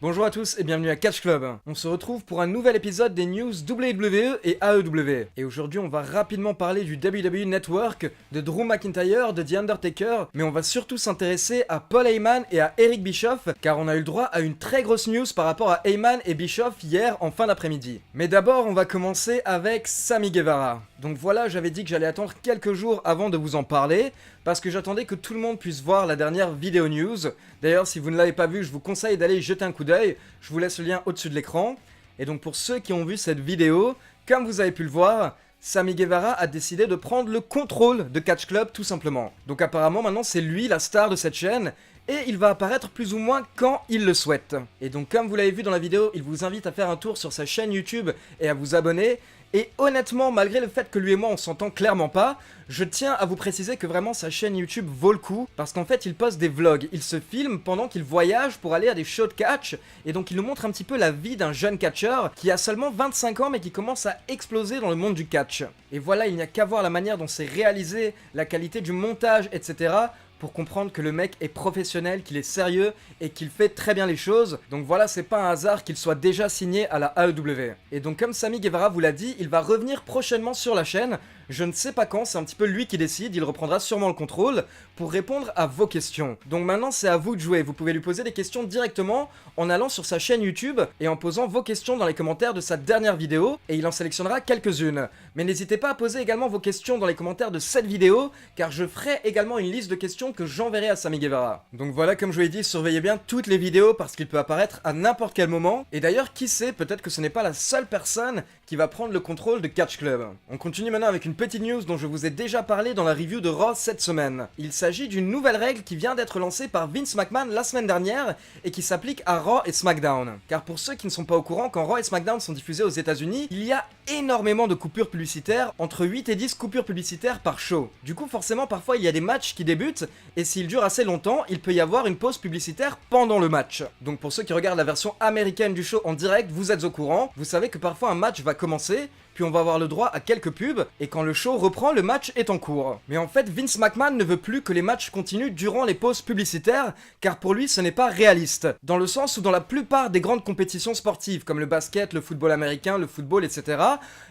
Bonjour à tous et bienvenue à Catch Club. On se retrouve pour un nouvel épisode des news WWE et AEW. Et aujourd'hui on va rapidement parler du WWE Network, de Drew McIntyre, de The Undertaker, mais on va surtout s'intéresser à Paul Heyman et à Eric Bischoff, car on a eu le droit à une très grosse news par rapport à Heyman et Bischoff hier en fin d'après-midi. Mais d'abord on va commencer avec Sammy Guevara. Donc voilà, j'avais dit que j'allais attendre quelques jours avant de vous en parler, parce que j'attendais que tout le monde puisse voir la dernière vidéo news. D'ailleurs, si vous ne l'avez pas vue, je vous conseille d'aller y jeter un coup d'œil. Je vous laisse le lien au-dessus de l'écran. Et donc pour ceux qui ont vu cette vidéo, comme vous avez pu le voir, Sammy Guevara a décidé de prendre le contrôle de Catch Club tout simplement. Donc apparemment maintenant c'est lui la star de cette chaîne, et il va apparaître plus ou moins quand il le souhaite. Et donc comme vous l'avez vu dans la vidéo, il vous invite à faire un tour sur sa chaîne YouTube et à vous abonner. Et honnêtement, malgré le fait que lui et moi on s'entend clairement pas, je tiens à vous préciser que vraiment sa chaîne YouTube vaut le coup, parce qu'en fait il poste des vlogs, il se filme pendant qu'il voyage pour aller à des shows de catch, et donc il nous montre un petit peu la vie d'un jeune catcheur qui a seulement 25 ans mais qui commence à exploser dans le monde du catch. Et voilà, il n'y a qu'à voir la manière dont c'est réalisé, la qualité du montage, etc., pour comprendre que le mec est professionnel, qu'il est sérieux et qu'il fait très bien les choses. Donc voilà, c'est pas un hasard qu'il soit déjà signé à la AEW. Et donc comme Sammy Guevara vous l'a dit, il va revenir prochainement sur la chaîne. Je ne sais pas quand, c'est un petit peu lui qui décide, il reprendra sûrement le contrôle pour répondre à vos questions. Donc maintenant c'est à vous de jouer, vous pouvez lui poser des questions directement en allant sur sa chaîne YouTube et en posant vos questions dans les commentaires de sa dernière vidéo, et il en sélectionnera quelques-unes. Mais n'hésitez pas à poser également vos questions dans les commentaires de cette vidéo, car je ferai également une liste de questions que j'enverrai à Sammy Guevara. Donc voilà, comme je vous l'ai dit, surveillez bien toutes les vidéos parce qu'il peut apparaître à n'importe quel moment, et d'ailleurs qui sait, peut-être que ce n'est pas la seule personne qui va prendre le contrôle de Catch Club. On continue maintenant avec une petite news dont je vous ai déjà parlé dans la review de Raw cette semaine. Il s'agit d'une nouvelle règle qui vient d'être lancée par Vince McMahon la semaine dernière et qui s'applique à Raw et SmackDown. Car pour ceux qui ne sont pas au courant, quand Raw et SmackDown sont diffusés aux États-Unis, il y a énormément de coupures publicitaires, entre 8 et 10 coupures publicitaires par show. Du coup forcément parfois il y a des matchs qui débutent, et s'ils durent assez longtemps, il peut y avoir une pause publicitaire pendant le match. Donc pour ceux qui regardent la version américaine du show en direct, vous êtes au courant, vous savez que parfois un match va commencer, puis on va avoir le droit à quelques pubs, et quand le show reprend, le match est en cours. Mais en fait, Vince McMahon ne veut plus que les matchs continuent durant les pauses publicitaires, car pour lui ce n'est pas réaliste. Dans le sens où dans la plupart des grandes compétitions sportives, comme le basket, le football américain, le football, etc.,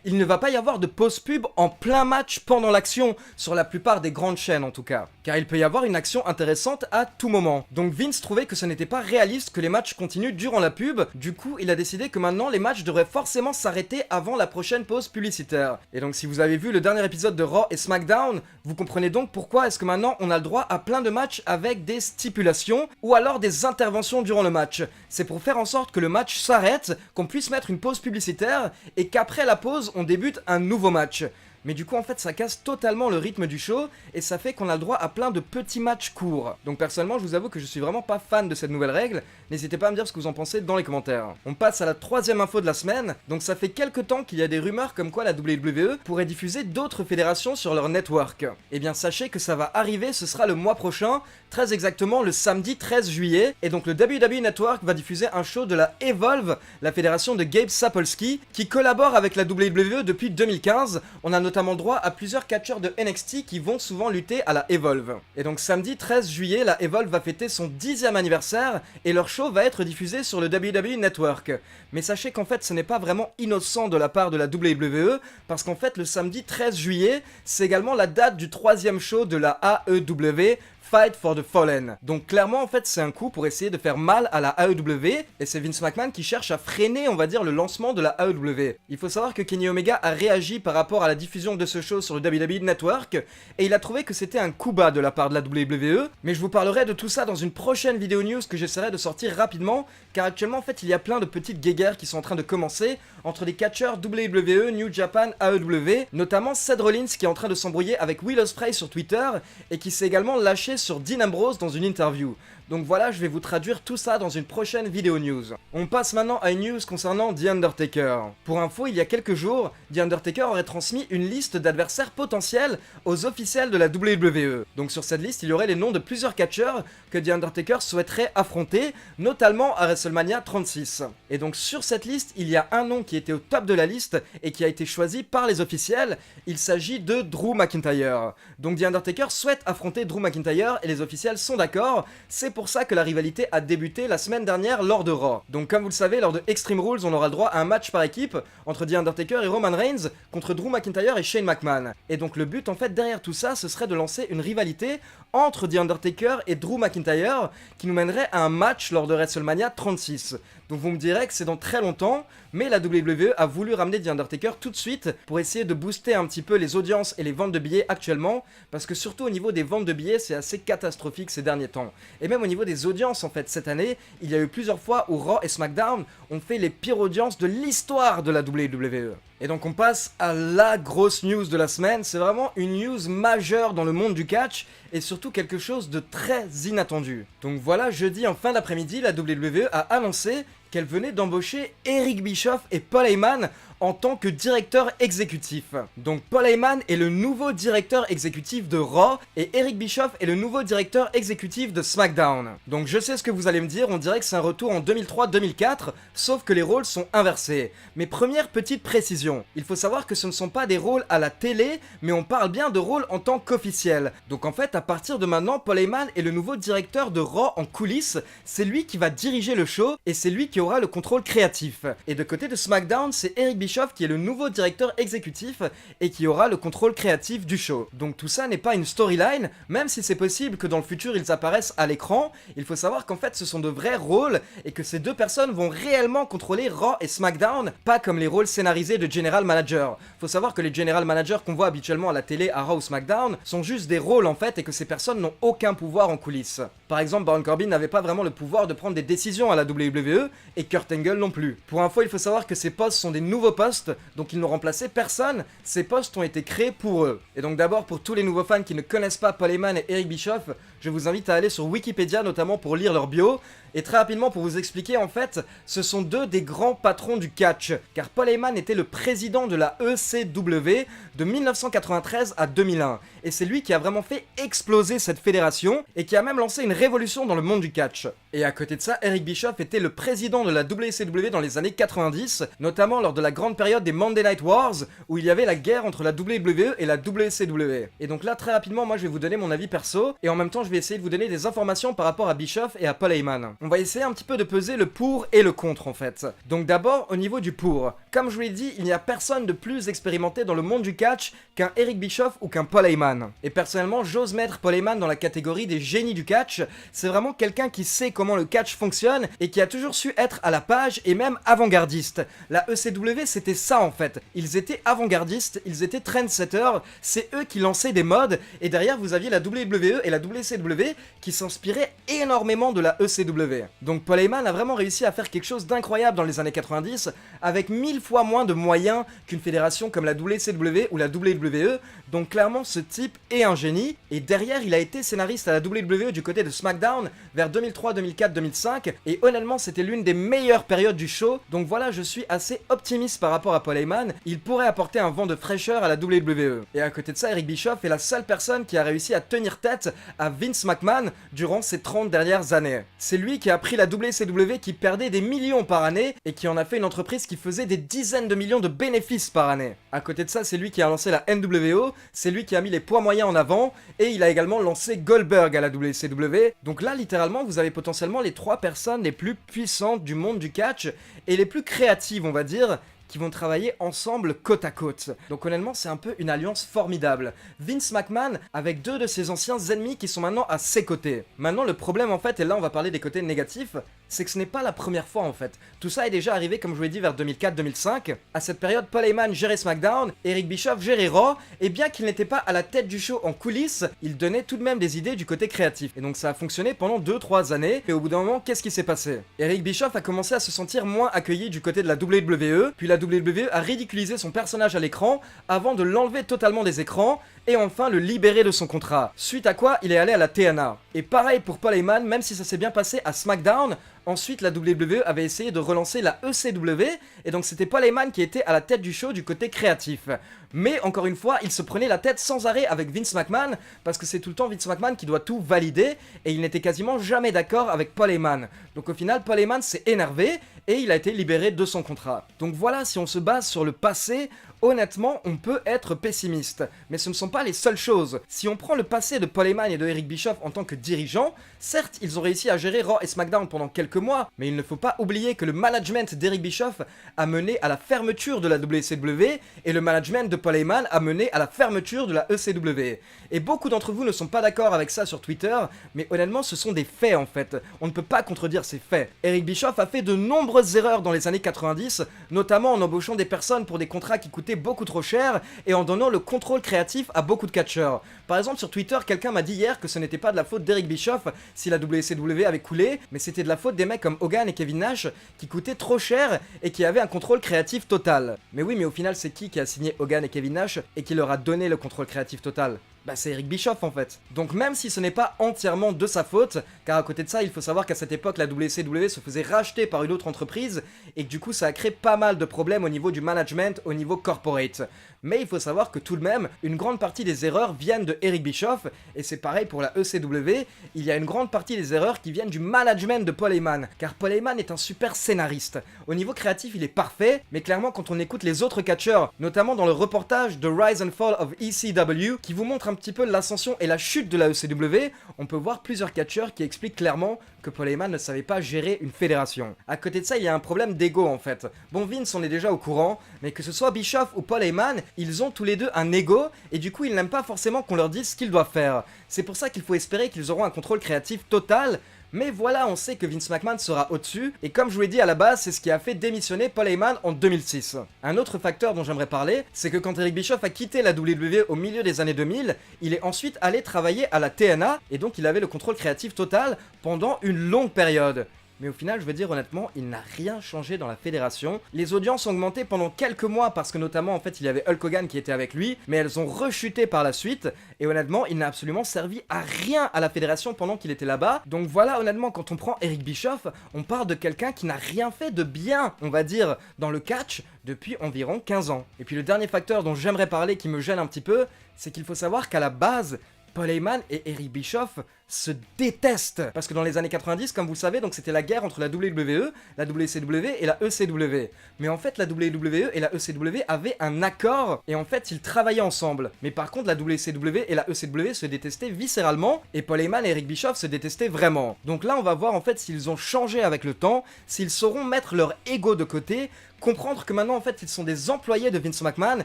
il ne va pas y avoir de pause pub en plein match pendant l'action, sur la plupart des grandes chaînes en tout cas. Car il peut y avoir une action intéressante à tout moment. Donc Vince trouvait que ce n'était pas réaliste que les matchs continuent durant la pub, du coup il a décidé que maintenant les matchs devraient forcément s'arrêter avant la prochaine pause publicitaire. Et donc si vous avez vu le dernier épisode de Raw et SmackDown, vous comprenez donc pourquoi est-ce que maintenant on a le droit à plein de matchs avec des stipulations ou alors des interventions durant le match. C'est pour faire en sorte que le match s'arrête, qu'on puisse mettre une pause publicitaire et qu'après la pause on débute un nouveau match. Mais du coup en fait ça casse totalement le rythme du show et ça fait qu'on a le droit à plein de petits matchs courts. Donc personnellement je vous avoue que je suis vraiment pas fan de cette nouvelle règle, n'hésitez pas à me dire ce que vous en pensez dans les commentaires. On passe à la troisième info de la semaine, donc ça fait quelques temps qu'il y a des rumeurs comme quoi la WWE pourrait diffuser d'autres fédérations sur leur network. Et bien sachez que ça va arriver, ce sera le mois prochain, très exactement le samedi 13 juillet, et donc le WWE Network va diffuser un show de la Evolve, la fédération de Gabe Sapolsky, qui collabore avec la WWE depuis 2015, on a notamment le droit à plusieurs catcheurs de NXT qui vont souvent lutter à la Evolve. Et donc samedi 13 juillet, la Evolve va fêter son 10e anniversaire et leur show va être diffusé sur le WWE Network. Mais sachez qu'en fait ce n'est pas vraiment innocent de la part de la WWE, parce qu'en fait le samedi 13 juillet, c'est également la date du 3e show de la AEW, Fight for the Fallen. Donc clairement en fait c'est un coup pour essayer de faire mal à la AEW, et c'est Vince McMahon qui cherche à freiner on va dire le lancement de la AEW. Il faut savoir que Kenny Omega a réagi par rapport à la diffusion de ce show sur le WWE Network, et il a trouvé que c'était un coup bas de la part de la WWE, mais je vous parlerai de tout ça dans une prochaine vidéo news que j'essaierai de sortir rapidement, car actuellement en fait il y a plein de petites guéguerres qui sont en train de commencer entre les catcheurs WWE, New Japan, AEW, notamment Seth Rollins qui est en train de s'embrouiller avec Will Ospreay sur Twitter, et qui s'est également lâché sur Dean Ambrose dans une interview. Donc voilà, je vais vous traduire tout ça dans une prochaine vidéo news. On passe maintenant à une news concernant The Undertaker. Pour info, il y a quelques jours, The Undertaker aurait transmis une liste d'adversaires potentiels aux officiels de la WWE. Donc sur cette liste, il y aurait les noms de plusieurs catcheurs que The Undertaker souhaiterait affronter, notamment à WrestleMania 36. Et donc sur cette liste, il y a un nom qui était au top de la liste et qui a été choisi par les officiels. Il s'agit de Drew McIntyre. Donc The Undertaker souhaite affronter Drew McIntyre et les officiels sont d'accord, c'est pour ça que la rivalité a débuté la semaine dernière lors de Raw. Donc comme vous le savez, lors de Extreme Rules, on aura le droit à un match par équipe entre The Undertaker et Roman Reigns contre Drew McIntyre et Shane McMahon. Et donc le but en fait derrière tout ça, ce serait de lancer une rivalité entre The Undertaker et Drew McIntyre qui nous mènerait à un match lors de WrestleMania 36. Donc vous me direz que c'est dans très longtemps, mais la WWE a voulu ramener The Undertaker tout de suite pour essayer de booster un petit peu les audiences et les ventes de billets actuellement, parce que surtout au niveau des ventes de billets, c'est assez catastrophique ces derniers temps. Et même au niveau des audiences en fait, cette année, il y a eu plusieurs fois où Raw et SmackDown ont fait les pires audiences de l'histoire de la WWE. Et donc on passe à la grosse news de la semaine, c'est vraiment une news majeure dans le monde du catch, et surtout quelque chose de très inattendu. Donc voilà, jeudi en fin d'après-midi, la WWE a annoncé qu'elle venait d'embaucher Eric Bischoff et Paul Heyman en tant que directeur exécutif. Donc Paul Heyman est le nouveau directeur exécutif de Raw et Eric Bischoff est le nouveau directeur exécutif de SmackDown. Donc je sais ce que vous allez me dire, on dirait que c'est un retour en 2003-2004, sauf que les rôles sont inversés. Mais première petite précision, il faut savoir que ce ne sont pas des rôles à la télé, mais on parle bien de rôles en tant qu'officiel. Donc en fait, à partir de maintenant, Paul Heyman est le nouveau directeur de Raw en coulisses, c'est lui qui va diriger le show et c'est lui qui aura le contrôle créatif. Et de côté de SmackDown, c'est Eric Bischoff qui est le nouveau directeur exécutif et qui aura le contrôle créatif du show. Donc tout ça n'est pas une storyline, même si c'est possible que dans le futur ils apparaissent à l'écran, il faut savoir qu'en fait ce sont de vrais rôles et que ces deux personnes vont réellement contrôler Raw et SmackDown, pas comme les rôles scénarisés de General Manager. Faut savoir que les General Managers qu'on voit habituellement à la télé à Raw ou SmackDown sont juste des rôles en fait et que ces personnes n'ont aucun pouvoir en coulisses. Par exemple, Baron Corbin n'avait pas vraiment le pouvoir de prendre des décisions à la WWE et Kurt Angle non plus. Pour info, il faut savoir que ces postes sont des nouveaux postes, donc ils n'ont remplacé personne, ces postes ont été créés pour eux. Et donc d'abord, pour tous les nouveaux fans qui ne connaissent pas Paul Heyman et Eric Bischoff, je vous invite à aller sur Wikipédia notamment pour lire leur bio, et très rapidement pour vous expliquer, en fait, ce sont deux des grands patrons du catch, car Paul Heyman était le président de la ECW de 1993 à 2001, et c'est lui qui a vraiment fait exploser cette fédération, et qui a même lancé une révolution dans le monde du catch. Et à côté de ça, Eric Bischoff était le président de la WCW dans les années 90, notamment lors de la grande période des Monday Night Wars, où il y avait la guerre entre la WWE et la WCW. Et donc là, très rapidement, moi je vais vous donner mon avis perso, et en même temps je vais essayer de vous donner des informations par rapport à Bischoff et à Paul Heyman. On va essayer un petit peu de peser le pour et le contre en fait. Donc d'abord, au niveau du pour. Comme je vous l'ai dit, il n'y a personne de plus expérimenté dans le monde du catch qu'un Eric Bischoff ou qu'un Paul Heyman. Et personnellement, j'ose mettre Paul Heyman dans la catégorie des génies du catch. C'est vraiment quelqu'un qui sait comment le catch fonctionne et qui a toujours su être à la page et même avant-gardiste. La ECW, c'était ça en fait. Ils étaient avant-gardistes, ils étaient trendsetters, c'est eux qui lançaient des modes et derrière vous aviez la WWE et la WCW qui s'inspiraient énormément de la ECW. Donc Paul Heyman a vraiment réussi à faire quelque chose d'incroyable dans les années 90 avec 1000 fois moins de moyens qu'une fédération comme la WCW ou la WWE, donc clairement ce type est un génie et derrière il a été scénariste à la WWE du côté de SmackDown vers 2003, 2004, 2005 et honnêtement c'était l'une des meilleures périodes du show, donc voilà je suis assez optimiste par rapport à Paul Heyman, il pourrait apporter un vent de fraîcheur à la WWE. Et à côté de ça, Eric Bischoff est la seule personne qui a réussi à tenir tête à Vince McMahon durant ces 30 dernières années. C'est lui qui a pris la WCW qui perdait des millions par année et qui en a fait une entreprise qui faisait des dizaines de millions de bénéfices par année. À côté de ça, c'est lui qui a lancé la NWO, c'est lui qui a mis les poids moyens en avant et il a également lancé Goldberg à la WCW. Donc là, littéralement, vous avez potentiellement les 3 personnes les plus puissantes du monde du catch et les plus créatives, on va dire, qui vont travailler ensemble côte à côte. Donc honnêtement, c'est un peu une alliance formidable. Vince McMahon avec 2 de ses anciens ennemis qui sont maintenant à ses côtés. Maintenant, le problème en fait, et là on va parler des côtés négatifs, c'est que ce n'est pas la première fois en fait. Tout ça est déjà arrivé, comme je vous l'ai dit, vers 2004-2005. À cette période, Paul Heyman gérait SmackDown, Eric Bischoff gérait Raw, et bien qu'il n'était pas à la tête du show en coulisses, il donnait tout de même des idées du côté créatif. Et donc ça a fonctionné pendant 2-3 années, et au bout d'un moment, qu'est-ce qui s'est passé? Eric Bischoff a commencé à se sentir moins accueilli du côté de la WWE, puis la WWE a ridiculisé son personnage à l'écran, avant de l'enlever totalement des écrans, et enfin le libérer de son contrat. Suite à quoi, il est allé à la TNA. Et pareil pour Paul Heyman, même si ça s'est bien passé à SmackDown, ensuite la WWE avait essayé de relancer la ECW, et donc c'était Paul Heyman qui était à la tête du show du côté créatif. Mais encore une fois, il se prenait la tête sans arrêt avec Vince McMahon, parce que c'est tout le temps Vince McMahon qui doit tout valider, et il n'était quasiment jamais d'accord avec Paul Heyman. Donc au final, Paul Heyman s'est énervé, et il a été libéré de son contrat. Donc voilà, si on se base sur le passé, Honnêtement, on peut être pessimiste, mais ce ne sont pas les seules choses. Si on prend le passé de Paul Heyman et de Eric Bischoff en tant que dirigeants, certes, ils ont réussi à gérer Raw et SmackDown pendant quelques mois, mais il ne faut pas oublier que le management d'Eric Bischoff a mené à la fermeture de la WCW et le management de Paul Heyman a mené à la fermeture de la ECW. Et beaucoup d'entre vous ne sont pas d'accord avec ça sur Twitter, mais honnêtement, ce sont des faits en fait. On ne peut pas contredire ces faits. Eric Bischoff a fait de nombreuses erreurs dans les années 90, notamment en embauchant des personnes pour des contrats qui coûtaient beaucoup trop cher et en donnant le contrôle créatif à beaucoup de catcheurs. Par exemple, sur Twitter, quelqu'un m'a dit hier que ce n'était pas de la faute d'Eric Bischoff si la WCW avait coulé, mais c'était de la faute des mecs comme Hogan et Kevin Nash qui coûtaient trop cher et qui avaient un contrôle créatif total. Mais oui, mais au final, c'est qui a signé Hogan et Kevin Nash et qui leur a donné le contrôle créatif total ? Bah c'est Eric Bischoff en fait. Donc même si ce n'est pas entièrement de sa faute, car à côté de ça, il faut savoir qu'à cette époque, la WCW se faisait racheter par une autre entreprise, et que du coup ça a créé pas mal de problèmes au niveau du management, au niveau corporate. Mais il faut savoir que tout de même, une grande partie des erreurs viennent de Eric Bischoff, et c'est pareil pour la ECW, il y a une grande partie des erreurs qui viennent du management de Paul Heyman, car Paul Heyman est un super scénariste. Au niveau créatif, il est parfait, mais clairement quand on écoute les autres catcheurs, notamment dans le reportage The Rise and Fall of ECW, qui vous montre un petit peu l'ascension et la chute de la ECW, on peut voir plusieurs catcheurs qui expliquent clairement que Paul Heyman ne savait pas gérer une fédération. À côté de ça, il y a un problème d'ego en fait. Bon, Vince en est déjà au courant, mais que ce soit Bischoff ou Paul Heyman, ils ont tous les deux un ego, et du coup ils n'aiment pas forcément qu'on leur dise ce qu'ils doivent faire. C'est pour ça qu'il faut espérer qu'ils auront un contrôle créatif total. Mais voilà, on sait que Vince McMahon sera au-dessus, et comme je vous l'ai dit à la base, c'est ce qui a fait démissionner Paul Heyman en 2006. Un autre facteur dont j'aimerais parler, c'est que quand Eric Bischoff a quitté la WWE au milieu des années 2000, il est ensuite allé travailler à la TNA, et donc il avait le contrôle créatif total pendant une longue période. Mais au final, je veux dire honnêtement, il n'a rien changé dans la fédération. Les audiences ont augmenté pendant quelques mois parce que notamment en fait il y avait Hulk Hogan qui était avec lui, mais elles ont rechuté par la suite. Et honnêtement, il n'a absolument servi à rien à la fédération pendant qu'il était là-bas. Donc voilà, honnêtement, quand on prend Eric Bischoff, on parle de quelqu'un qui n'a rien fait de bien, on va dire, dans le catch depuis environ 15 ans. Et puis le dernier facteur dont j'aimerais parler qui me gêne un petit peu, c'est qu'il faut savoir qu'à la base, Paul Heyman et Eric Bischoff se détestent. Parce que dans les années 90, comme vous le savez, donc c'était la guerre entre la WWE, la WCW et la ECW. Mais en fait, la WWE et la ECW avaient un accord, et en fait, ils travaillaient ensemble. Mais par contre, la WCW et la ECW se détestaient viscéralement, et Paul Heyman et Eric Bischoff se détestaient vraiment. Donc là, on va voir en fait s'ils ont changé avec le temps, s'ils sauront mettre leur ego de côté, comprendre que maintenant en fait ils sont des employés de Vince McMahon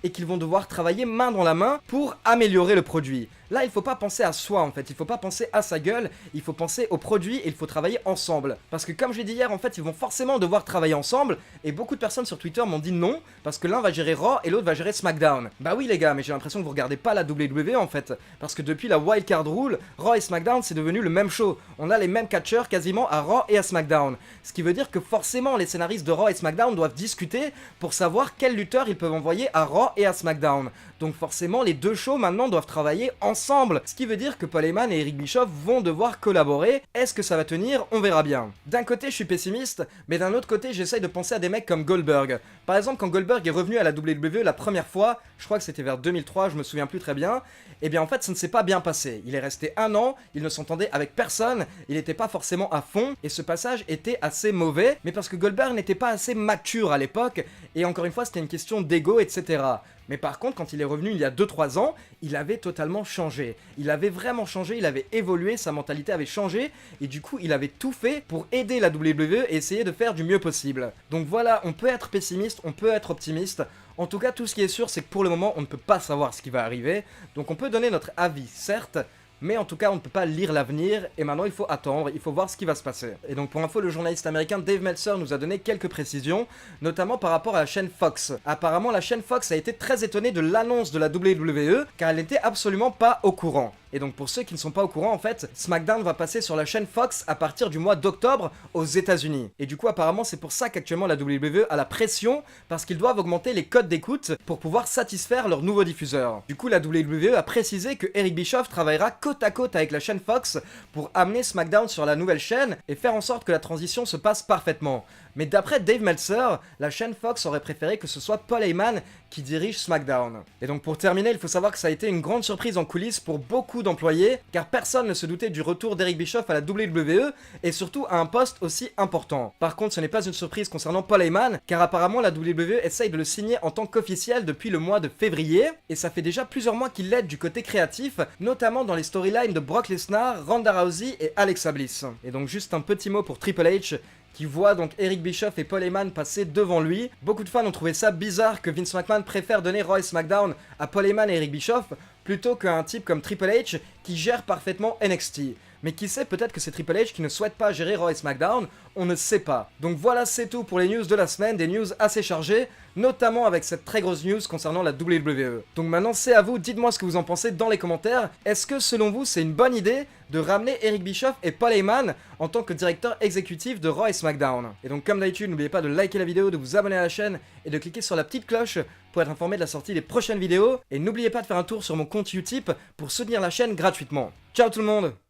et qu'ils vont devoir travailler main dans la main pour améliorer le produit. Là il faut pas penser à soi en fait, il faut pas penser à sa gueule, il faut penser au produit et il faut travailler ensemble. Parce que comme je l'ai dit hier en fait ils vont forcément devoir travailler ensemble et beaucoup de personnes sur Twitter m'ont dit non parce que l'un va gérer Raw et l'autre va gérer SmackDown. Bah oui les gars, mais j'ai l'impression que vous regardez pas la WWE en fait, parce que depuis la Wildcard Rule, Raw et SmackDown c'est devenu le même show. On a les mêmes catcheurs quasiment à Raw et à SmackDown. Ce qui veut dire que forcément les scénaristes de Raw et SmackDown doivent discuter pour savoir quels lutteurs ils peuvent envoyer à Raw et à SmackDown. Donc forcément les deux shows maintenant doivent travailler ensemble, ce qui veut dire que Paul Heyman et Eric Bischoff vont devoir collaborer. Est-ce que ça va tenir? On verra bien. D'un côté je suis pessimiste, mais d'un autre côté j'essaye de penser à des mecs comme Goldberg. Par exemple quand Goldberg est revenu à la WWE la première fois, je crois que c'était vers 2003, je me souviens plus très bien, et bien en fait ça ne s'est pas bien passé. Il est resté un an, il ne s'entendait avec personne, il n'était pas forcément à fond, et ce passage était assez mauvais, mais parce que Goldberg n'était pas assez mature à l'époque, et encore une fois c'était une question d'ego, etc. Mais par contre, quand il est revenu il y a 2-3 ans, il avait totalement changé. Il avait vraiment changé, il avait évolué, sa mentalité avait changé, et du coup, il avait tout fait pour aider la WWE et essayer de faire du mieux possible. Donc voilà, on peut être pessimiste, on peut être optimiste. En tout cas, tout ce qui est sûr, c'est que pour le moment, on ne peut pas savoir ce qui va arriver. Donc on peut donner notre avis, certes, mais en tout cas on ne peut pas lire l'avenir et maintenant il faut attendre, il faut voir ce qui va se passer. Et donc pour info, le journaliste américain Dave Meltzer nous a donné quelques précisions, notamment par rapport à la chaîne Fox. Apparemment la chaîne Fox a été très étonnée de l'annonce de la WWE car elle n'était absolument pas au courant. Et donc pour ceux qui ne sont pas au courant en fait, SmackDown va passer sur la chaîne Fox à partir du mois d'octobre aux États-Unis. Et du coup apparemment c'est pour ça qu'actuellement la WWE a la pression parce qu'ils doivent augmenter les codes d'écoute pour pouvoir satisfaire leurs nouveaux diffuseurs. Du coup la WWE a précisé que Eric Bischoff travaillera côte à côte avec la chaîne Fox pour amener SmackDown sur la nouvelle chaîne et faire en sorte que la transition se passe parfaitement. Mais d'après Dave Meltzer, la chaîne Fox aurait préféré que ce soit Paul Heyman qui dirige SmackDown. Et donc pour terminer, il faut savoir que ça a été une grande surprise en coulisses pour beaucoup d'employés, car personne ne se doutait du retour d'Eric Bischoff à la WWE, et surtout à un poste aussi important. Par contre, ce n'est pas une surprise concernant Paul Heyman, car apparemment la WWE essaye de le signer en tant qu'officiel depuis le mois de février, et ça fait déjà plusieurs mois qu'il l'aide du côté créatif, notamment dans les storylines de Brock Lesnar, Ronda Rousey et Alexa Bliss. Et donc juste un petit mot pour Triple H, qui voit donc Eric Bischoff et Paul Heyman passer devant lui. Beaucoup de fans ont trouvé ça bizarre que Vince McMahon préfère donner Raw et SmackDown à Paul Heyman et Eric Bischoff plutôt qu'à un type comme Triple H qui gère parfaitement NXT. Mais qui sait, peut-être que c'est Triple H qui ne souhaite pas gérer Raw et SmackDown, on ne sait pas. Donc voilà, c'est tout pour les news de la semaine, des news assez chargées, notamment avec cette très grosse news concernant la WWE. Donc maintenant c'est à vous, dites-moi ce que vous en pensez dans les commentaires. Est-ce que selon vous c'est une bonne idée de ramener Eric Bischoff et Paul Heyman en tant que directeur exécutif de Raw et SmackDown? Et donc comme d'habitude, n'oubliez pas de liker la vidéo, de vous abonner à la chaîne et de cliquer sur la petite cloche pour être informé de la sortie des prochaines vidéos. Et n'oubliez pas de faire un tour sur mon compte Utip pour soutenir la chaîne gratuitement. Ciao tout le monde!